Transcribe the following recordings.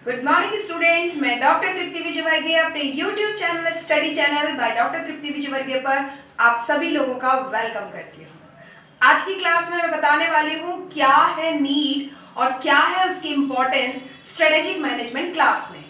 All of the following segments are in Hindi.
गुड मॉर्निंग स्टूडेंट्स, मैं डॉक्टर तृप्ति विजयवर्गीय अपने YouTube channel study channel by doctor Tripti Vijayvargiya पर आप सभी लोगों का वेलकम करती हूँ। आज की क्लास में मैं बताने वाली हूँ क्या है नीड और क्या है उसकी इम्पोर्टेंस स्ट्रेटेजिक मैनेजमेंट क्लास में।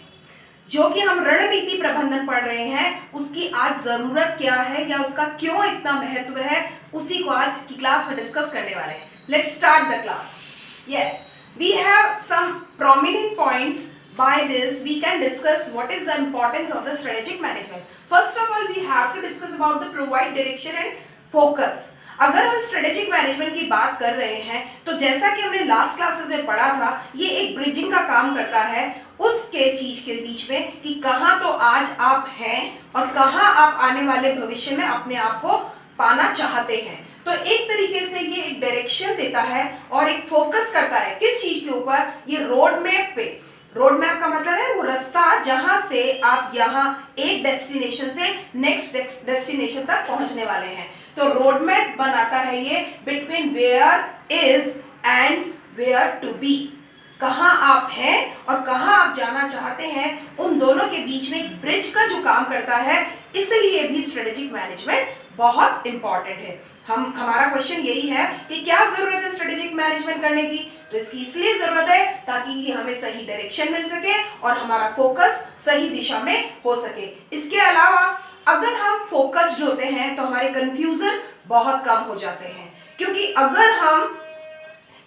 जो कि हम रणनीति प्रबंधन पढ़ रहे हैं उसकी आज जरूरत क्या है या उसका क्यों इतना महत्व है, उसी को आज की क्लास में डिस्कस करने वाले हैं। Let's start the class. Yes, we have some prominent points. By this we can discuss what is the importance of the strategic management. First of all we have to discuss about the provide direction and focus. अगर हम स्ट्रेटेजिक मैनेजमेंट की बात कर रहे हैं तो जैसा कि हमने लास्ट क्लासेस में पढ़ा था, ये एक ब्रिजिंग का काम करता है उसके चीज के बीच में कि कहाँ तो आज आप हैं और कहाँ आप आने वाले भविष्य में अपने आप को पाना चाहते हैं। तो एक तरीके से ये एक डायरेक्शन देता है और एक फोकस करता है किस चीज के ऊपर, ये रोड मैप पे। रोड मैप का मतलब है वो रास्ता जहां से आप यहाँ एक डेस्टिनेशन से नेक्स्ट डेस्टिनेशन तक पहुंचने वाले हैं। तो रोड मैप बनाता है ये between where is and where to be. कहाँ आप हैं और कहाँ आप जाना चाहते हैं, उन दोनों के बीच में एक ब्रिज का जो काम करता है, इसलिए भी स्ट्रेटेजिक मैनेजमेंट बहुत इंपॉर्टेंट है। हमारा क्वेश्चन यही है कि क्या जरूरत है स्ट्रेटेजिक मैनेजमेंट करने की। तो इसकी इसलिए जरूरत है ताकि हमें सही डायरेक्शन मिल सके और हमारा फोकस सही दिशा में हो सके। इसके अलावा अगर हम फोकस्ड होते हैं तो हमारे कंफ्यूजन बहुत कम हो जाते हैं, क्योंकि अगर हम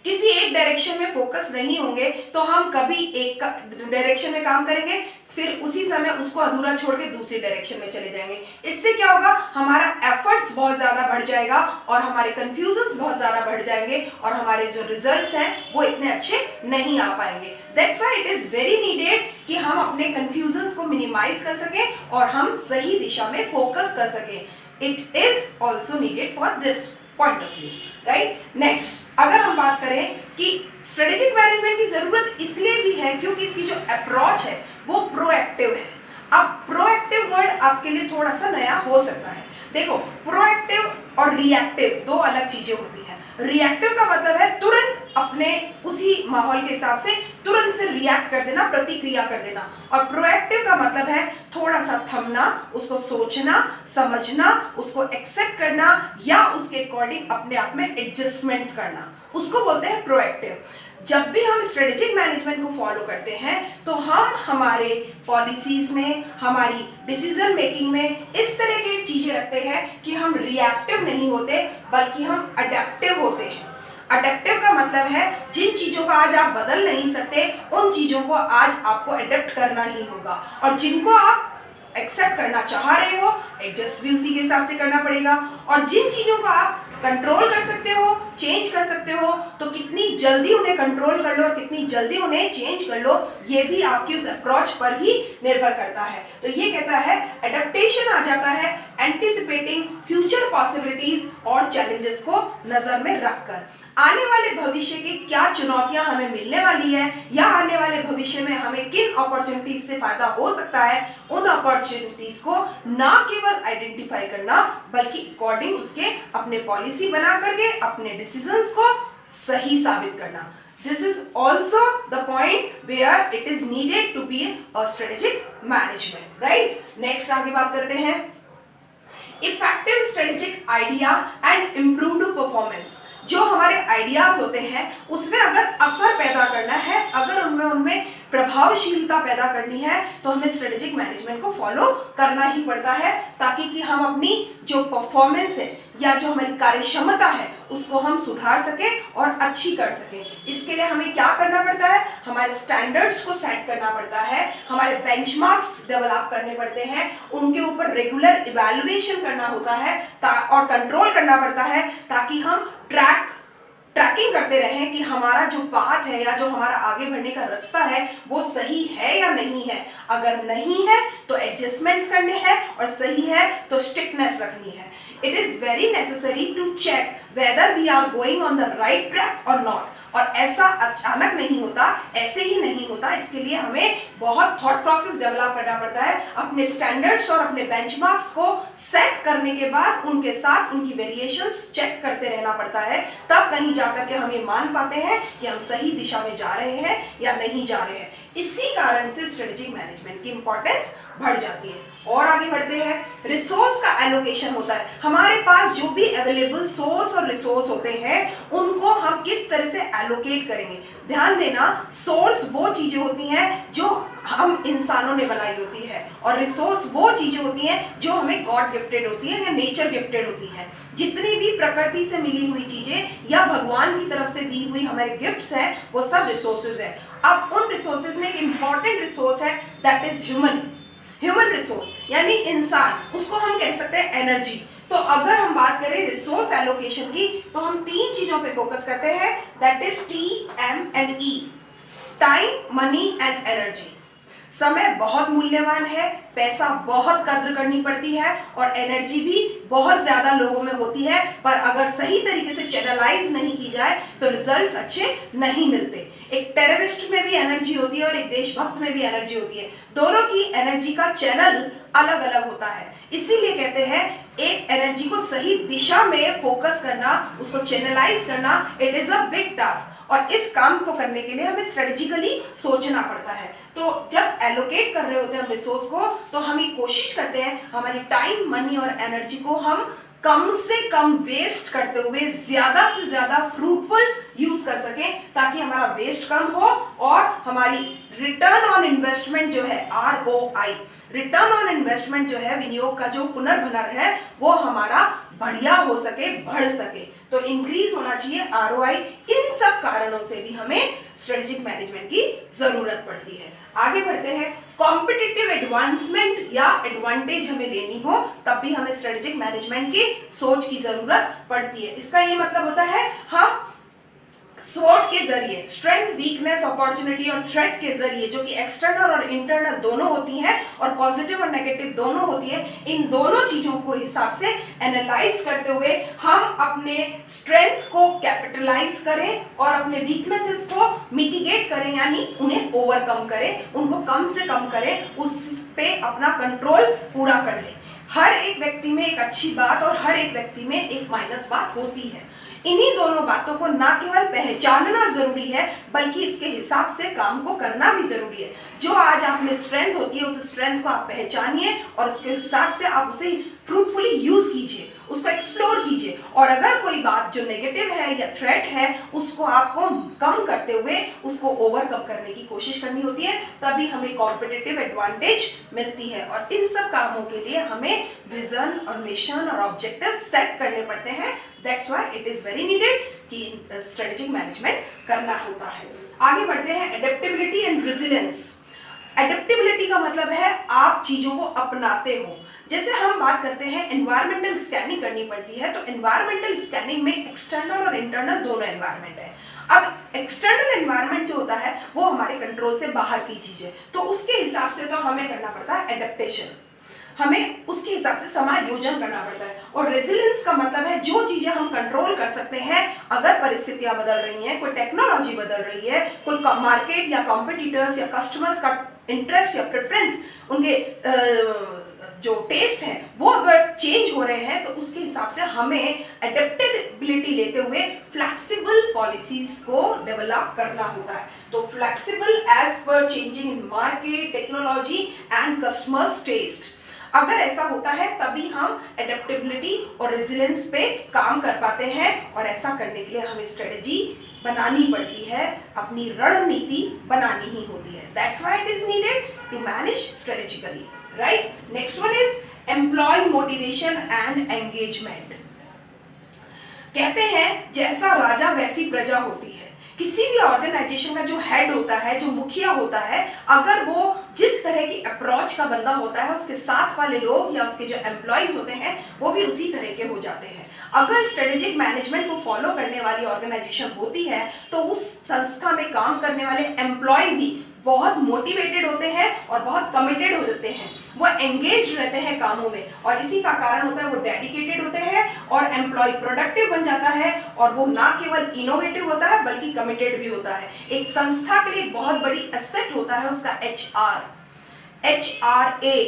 किसी एक डायरेक्शन में फोकस नहीं होंगे तो हम कभी एक डायरेक्शन में काम करेंगे, फिर उसी समय उसको अधूरा छोड़ के दूसरी डायरेक्शन में चले जाएंगे। इससे क्या होगा, हमारा एफर्ट्स बहुत ज्यादा बढ़ जाएगा और हमारे कंफ्यूजन्स बहुत ज्यादा बढ़ जाएंगे और हमारे जो रिजल्ट्स हैं वो इतने अच्छे नहीं आ पाएंगे। That's why it is very needed कि हम अपने कंफ्यूजन्स को मिनिमाइज कर सकें और हम सही दिशा में फोकस कर सकें। It is also needed for this point of view, right. Next, अगर हम बात करें कि स्ट्रेटेजिक मैनेजमेंट की जरूरत इसलिए भी है क्योंकि इसकी जो अप्रोच है वो प्रोएक्टिव है। अब प्रोएक्टिव वर्ड आपके लिए थोड़ा सा नया हो सकता है। देखो, प्रोएक्टिव और रिएक्टिव दो अलग चीजें होती हैं। रिएक्टिव का मतलब है तुरंत अपने उसी माहौल के हिसाब से तुरंत से रिएक्ट कर देना, प्रतिक्रिया कर देना। और प्रोएक्टिव का मतलब है थोड़ा सा थमना, उसको सोचना, समझना, उसको एक्सेप्ट करना या उसके अकॉर्डिंग अपने आप में एडजस्टमेंट्स करना, उसको बोलते हैं प्रोएक्टिव। जब भी हम स्ट्रेटेजिक मैनेजमेंट को फॉलो करते हैं तो हम हमारे पॉलिसीज में, हमारी डिसीजन मेकिंग में इस तरह की चीजें रखते हैं कि हम रिएक्टिव नहीं होते बल्कि हम अडेप्टिव होते हैं। अडेप्टिव का मतलब है जिन चीजों को आज आप बदल नहीं सकते उन चीजों को आज आपको अडेप्ट करना ही होगा, और जिनको आप एक्सेप्ट करना चाह रहे हो एडजस्ट भी उसी के हिसाब से करना पड़ेगा। और जिन चीजों को आप कंट्रोल कर सकते हो, चेंज कर सकते हो, तो कितनी जल्दी उन्हें कंट्रोल कर लो और कितनी जल्दी उन्हें चेंज कर लो, ये भी आपकी उस अप्रोच पर ही निर्भर करता है। तो ये कहता है एडेप्टेशन आ जाता है एंटिसिपेटिंग फ्यूचर पॉसिबिलिटीज और चैलेंजेस को नजर में रखकर। आने वाले भविष्य की क्या चुनौतियां हमें मिलने वाली है या आने वाले भविष्य में हमें किन अपॉर्चुनिटीज से फायदा हो सकता है, उन अपॉर्चुनिटीज को ना केवल आइडेंटिफाई करना बल्कि अकॉर्डिंग उसके अपने पॉलिसी बना करके अपने डिसीजंस को सही साबित करना। This is also the point where it is needed to be a strategic management, right? Next आगे बात करते हैं effective strategic idea and improved performance. जो हमारे आइडियाज होते हैं उसमें अगर असर पैदा करना है, अगर उनमें प्रभावशीलता पैदा करनी है तो हमें स्ट्रेटेजिक मैनेजमेंट को फॉलो करना ही पड़ता है, ताकि कि हम अपनी जो परफॉर्मेंस है या जो हमारी कार्य क्षमता है उसको हम सुधार सके और अच्छी कर सके। इसके लिए हमें क्या करना पड़ता है, हमारे स्टैंडर्ड्स को सेट करना पड़ता है, हमारे बेंचमार्क्स डेवलप करने पड़ते हैं, उनके ऊपर रेगुलर इवैल्यूएशन करना होता है और कंट्रोल करना पड़ता है, ताकि हम ट्रैकिंग करते रहें कि हमारा जो पाथ है या जो हमारा आगे बढ़ने का रास्ता है वो सही है या नहीं है। अगर नहीं है तो एडजस्टमेंट्स करने हैं और सही है तो स्ट्रिक्टनेस रखनी है। It is very necessary to check whether we are going on the right track और नॉट। और ऐसा अचानक नहीं होता, ऐसे ही नहीं होता। इसके लिए हमें बहुत थॉट प्रोसेस डेवलप करना पड़ता है। अपने स्टैंडर्ड्स और अपने बेंचमार्क्स को सेट करने के बाद उनके साथ उनकी वेरिएशंस चेक करते रहना पड़ता है, तब कहीं जाकर के हम ये मान पाते हैं कि हम सही दिशा में जा रहे हैं या नहीं जा रहे हैं। इसी कारण से स्ट्रेटेजिक मैनेजमेंट की इंपॉर्टेंस बढ़ जाती है। और आगे बढ़ते हैं, रिसोर्स का एलोकेशन होता है। हमारे पास जो भी अवेलेबल सोर्स और रिसोर्स होते हैं उनको हम किस तरह से एलोकेट करेंगे। ध्यान देना, सोर्स वो चीजें होती हैं जो हम इंसानों ने बनाई होती है और रिसोर्स वो चीजें होती हैं जो हमें गॉड गिफ्टेड होती है या नेचर गिफ्टेड होती है। जितनी भी प्रकृति से मिली हुई चीजें या भगवान की तरफ से दी हुई हमारे गिफ्ट्स हैं वो सब रिसोर्सेज है। अब उन रिसोर्सेज में एक इंपॉर्टेंट रिसोर्स है, दैट इज ह्यूमन रिसोर्स, यानी इंसान, उसको हम कह सकते हैं एनर्जी। तो अगर हम बात करें रिसोर्स एलोकेशन की तो हम 3 चीजों पे फोकस करते हैं, that is TMNE, time, money and energy. समय बहुत मूल्यवान है, पैसा बहुत कद्र करनी पड़ती है और एनर्जी भी बहुत ज्यादा लोगों में होती है, पर अगर सही तरीके से चैनलाइज नहीं की जाए तो रिजल्ट्स अच्छे नहीं मिलते। एक टेररिस्ट में भी एनर्जी होती है और एक देशभक्त में भी एनर्जी होती है। दोनों की एनर्जी का चैनल अलग अलग होता है। इसीलिए कहते हैं एक एनर्जी को सही दिशा में फोकस करना, उसको चैनलाइज करना, it is a big task. और इस काम को करने के लिए हमें स्ट्रेटेजिकली सोचना पड़ता है। तो जब एलोकेट कर रहे होते हैं हम रिसोर्स को तो हम ये कोशिश करते हैं हमारी टाइम, मनी और एनर्जी को हम कम से कम वेस्ट करते हुए ज्यादा से ज्यादा फ्रूटफुल यूज कर सकें, ताकि हमारा वेस्ट कम हो और हमारी रिटर्न ऑन इन्वेस्टमेंट जो है ROI, रिटर्न ऑन इन्वेस्टमेंट जो है, विनियोग का जो पुनर्भरण है, वो हमारा बढ़िया हो सके, बढ़ सके। तो इंक्रीज होना चाहिए ROI। इन सब कारणों से भी हमें स्ट्रेटेजिक मैनेजमेंट की जरूरत पड़ती है। आगे बढ़ते हैं, कॉम्पिटिटिव एडवांसमेंट या एडवांटेज हमें लेनी हो तब भी हमें स्ट्रेटेजिक मैनेजमेंट की सोच की जरूरत पड़ती है। इसका ये मतलब होता है हम स्वॉट के जरिए, स्ट्रेंथ, वीकनेस, अपॉर्चुनिटी और थ्रेट के जरिए, जो कि एक्सटर्नल और इंटरनल दोनों होती हैं और पॉजिटिव और नेगेटिव दोनों होती है, इन दोनों चीजों को हिसाब से एनालाइज करते हुए हम अपने स्ट्रेंथ को कैपिटलाइज करें और अपने वीकनेसेस को मिटिगेट करें, यानी उन्हें ओवरकम करें, उनको कम से कम करें, उस पे अपना कंट्रोल पूरा कर लें। हर एक व्यक्ति में एक अच्छी बात और हर एक व्यक्ति में एक माइनस बात होती है। इन्हीं दोनों बातों को ना केवल पहचानना जरूरी है बल्कि इसके हिसाब से काम को करना भी जरूरी है। जो आज आप में स्ट्रेंथ होती है उस स्ट्रेंथ को आप पहचानिए और उसके हिसाब से आप उसे फ्रूटफुली यूज कीजिए, उसको एक्सप्लोर कीजिए। और अगर कोई बात जो नेगेटिव है या थ्रेट है उसको आपको कम करते हुए उसको ओवरकम करने की कोशिश करनी होती है, तभी हमें कॉम्पिटिटिव एडवांटेज मिलती है। और इन सब कामों के लिए हमें विजन और मिशन और ऑब्जेक्टिव सेट करने पड़ते हैं। That's why it is very needed कि स्ट्रेटेजिक मैनेजमेंट करना होता है। आगे बढ़ते हैं, एडेप्टेबिलिटी एंड रेजिलियंस। एडेप्टेबिलिटी का मतलब है आप चीजों को अपनाते हो। जैसे हम बात करते हैं एनवायरमेंटल स्कैनिंग करनी पड़ती है, तो एनवायरमेंटल स्कैनिंग में एक्सटर्नल और इंटरनल दोनों एनवायरमेंट है। अब एक्सटर्नल एनवायरमेंट जो होता है वो हमारे कंट्रोल से बाहर की चीज है, तो उसके हिसाब से तो हमें करना पड़ता है एडेप्टेशन, हमें उसके हिसाब से समायोजन करना पड़ता है। और रेजिलियंस का मतलब है जो चीजें हम कंट्रोल कर सकते हैं, अगर परिस्थितियां बदल रही हैं, कोई टेक्नोलॉजी बदल रही है, कोई मार्केट या कॉम्पिटिटर्स या कस्टमर्स का इंटरेस्ट या प्रेफरेंस, उनके जो टेस्ट है वो अगर चेंज हो रहे हैं, तो उसके हिसाब से हमें एडेप्टेबिलिटी लेते हुए फ्लेक्सिबल पॉलिसीज को डेवलप करना होता है। तो flexible as per changing in market, technology and customers taste. अगर ऐसा होता है तभी हम एडेप्टेबिलिटी और रेजिलियंस पे काम कर पाते हैं, और ऐसा करने के लिए हमें स्ट्रेटेजी बनानी पड़ती है, अपनी रणनीति बनानी ही होती है। That's why it is needed to manage strategically, right. Next one is employ motivation and engagement. कहते हैं जैसा राजा वैसी प्रजा होती है। किसी भी ऑर्गेनाइजेशन का जो हेड होता है, जो मुखिया होता है, अगर वो जिस तरह की अप्रोच का बंदा होता है, उसके साथ वाले लोग या उसके जो एम्प्लॉयज होते हैं वो भी उसी तरह के हो जाते हैं। अगर स्ट्रेटेजिक मैनेजमेंट को फॉलो करने वाली ऑर्गेनाइजेशन होती है तो उस संस्था में काम करने वाले एम्प्लॉय भी बहुत मोटिवेटेड होते हैं और बहुत कमिटेड हो जाते हैं, वो एंगेज रहते हैं कामों में, और इसी का कारण होता है वो डेडिकेटेड होते हैं और एम्प्लॉय प्रोडक्टिव बन जाता है, और वो ना केवल इनोवेटिव होता है बल्कि कमिटेड भी होता है। एक संस्था के लिए बहुत बड़ी एसेट होता है उसका HRA।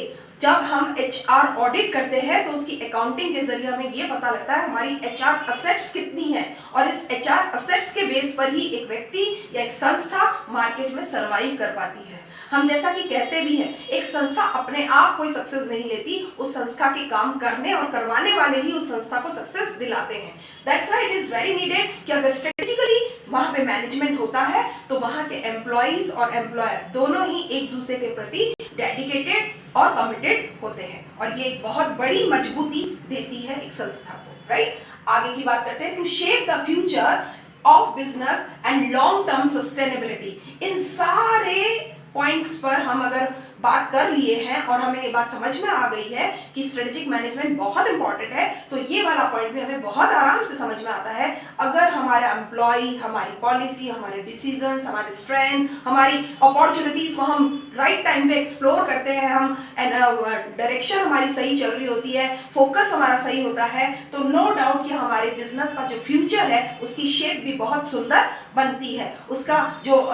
जब हम HR ऑडिट करते हैं तो उसकी अकाउंटिंग के जरिए हमें ये पता लगता है हमारी HR असेट्स कितनी है, और इस HR असेट्स के बेस पर ही एक व्यक्ति या एक संस्था मार्केट में सर्वाइव कर पाती है। हम जैसा कि कहते भी हैं, एक संस्था अपने आप कोई सक्सेस नहीं लेती, उस संस्था के काम करने और करवाने वाले ही उस संस्था को सक्सेस दिलाते हैं। That's why it is very needed कि अगर स्ट्रेटेजिकली वहां पे मैनेजमेंट होता है तो वहां के एम्प्लॉइज और एम्प्लॉयर दोनों ही एक दूसरे के प्रति डेडिकेटेड और कमिटेड होते हैं, और ये एक बहुत बड़ी मजबूती देती है एक संस्था को, राइट। आगे की बात करते हैं, to shape the future of business and long term sustainability. इन सारे पॉइंट्स पर हम अगर बात कर लिए हैं और हमें ये बात समझ में आ गई है कि स्ट्रेटेजिक मैनेजमेंट बहुत इंपॉर्टेंट है, तो ये वाला पॉइंट भी हमें बहुत आराम से समझ में आता है। अगर हमारा एम्प्लॉय, हमारी पॉलिसी, हमारे डिसीजंस, हमारे स्ट्रेंथ, हमारी अपॉर्चुनिटीज को हम राइट टाइम पे एक्सप्लोर करते हैं, हम डायरेक्शन हमारी सही चल रही होती है, फोकस हमारा सही होता है, तो नो डाउट कि हमारे बिजनेस का जो फ्यूचर है उसकी शेप भी बहुत सुंदर बनती है, उसका जो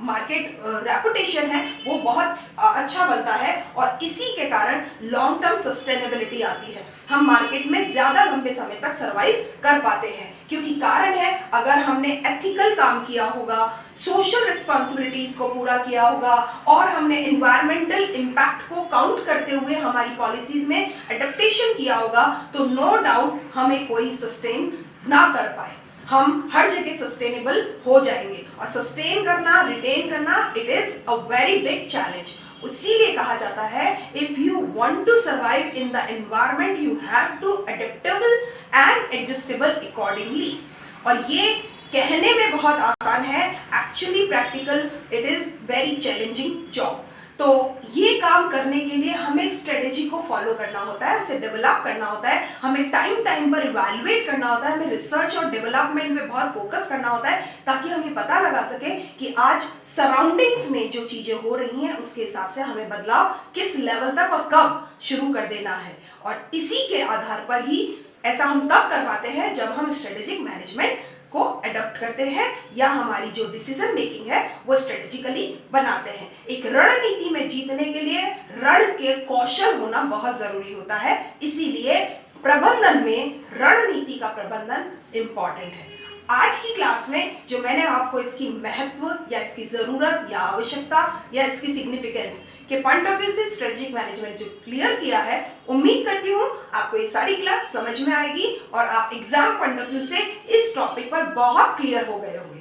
मार्केट रेपुटेशन है वो बहुत अच्छा बनता है, और इसी के कारण लॉन्ग टर्म सस्टेनेबिलिटी आती है। हम मार्केट में ज्यादा लंबे समय तक सर्वाइव कर पाते हैं, क्योंकि कारण है अगर हमने एथिकल काम किया होगा, सोशल रिस्पॉन्सिबिलिटीज को पूरा किया होगा, और हमने एनवायरमेंटल इम्पैक्ट को काउंट करते हुए हमारी पॉलिसीज में एडेप्टेशन किया होगा, तो नो डाउट हमें कोई सस्टेन ना कर पाए, हम हर जगह सस्टेनेबल हो जाएंगे। और सस्टेन करना, रिटेन करना, it is a very big challenge. इसीलिए कहा जाता है, if you want to survive in the environment you have to adaptable and adjustable accordingly. और ये कहने में बहुत आसान है, actually practical it is very challenging job. तो ये काम करने के लिए हमें स्ट्रेटेजी को फॉलो करना होता है, उसे डेवलप करना होता है, हमें टाइम टाइम पर इवैल्यूएट करना होता है, हमें रिसर्च और डेवलपमेंट में बहुत फोकस करना होता है, ताकि हमें पता लगा सके कि आज सराउंडिंग्स में जो चीजें हो रही हैं उसके हिसाब से हमें बदलाव किस लेवल तक और कब शुरू कर देना है। और इसी के आधार पर ही ऐसा हम तब कर पाते हैं जब हम स्ट्रेटेजिक मैनेजमेंट को अडॉप्ट करते हैं, या हमारी जो डिसीजन मेकिंग है वो स्ट्रेटेजिकली बनाते हैं। एक रणनीति में जीतने के लिए रण के कौशल होना बहुत जरूरी होता है, इसीलिए प्रबंधन में रणनीति का प्रबंधन इंपॉर्टेंट है। आज की क्लास में जो मैंने आपको इसकी महत्व या इसकी जरूरत या आवश्यकता या इसकी सिग्निफिकेंस के पॉइंट ऑफ व्यू से स्ट्रेटेजिक मैनेजमेंट जो क्लियर किया है, उम्मीद करती हूँ आपको ये सारी क्लास समझ में आएगी और आप एग्जाम पॉइंट ऑफ व्यू से इस टॉपिक पर बहुत क्लियर हो गए होंगे।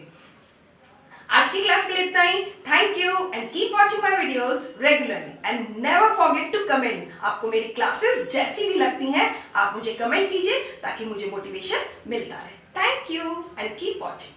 आज की क्लास के लिए इतना ही। Thank you and keep watching my videos regularly and never forget to comment. आपको मेरी क्लासेस जैसी भी लगती हैं आप मुझे कमेंट कीजिए ताकि मुझे मोटिवेशन मिलता रहे। Thank you and keep watching.